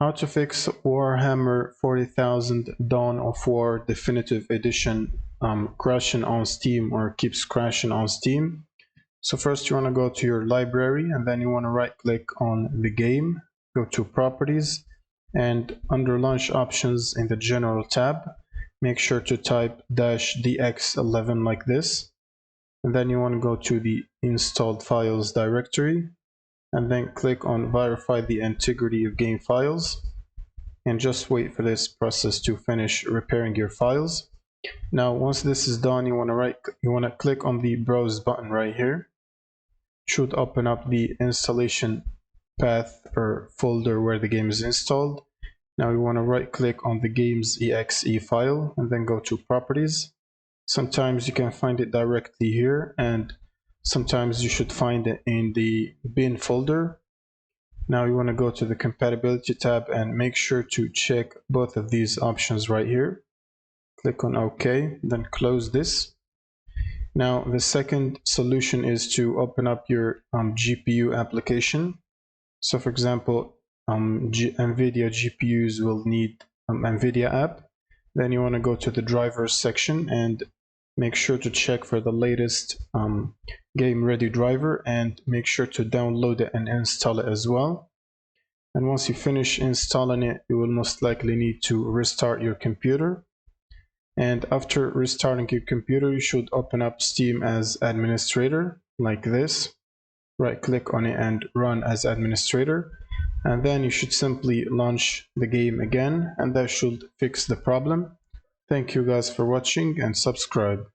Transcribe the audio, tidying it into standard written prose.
How to fix Warhammer 40,000 Dawn of War Definitive Edition crashing on Steam or keeps crashing on Steam. So first you want to go to your library and then you want to right click on the game, go to properties, and under launch options in the general tab, make sure to type -dx11 like this. And then you want to go to the installed files directory and then click on verify the integrity of game files and just wait for this process to finish repairing your files. Now once this is done, you want to click on the browse button right here. It should open up the installation path or folder where the game is installed. Now you want to right click on the game's exe file and then go to properties. Sometimes you can find it directly here, and sometimes you should find it in the bin folder. Now you want to go to the compatibility tab and make sure to check both of these options right here. Click on OK, then close this. Now the second solution is to open up your GPU application. So for example, NVIDIA GPUs will need NVIDIA app. Then you want to go to the drivers section and make sure to check for the latest game ready driver and make sure to download it and install it as well. And once you finish installing it, you will most likely need to restart your computer. And after restarting your computer, you should open up Steam as administrator like this. Right click on it and run as administrator. And then you should simply launch the game again, and that should fix the problem. Thank you guys for watching and subscribe.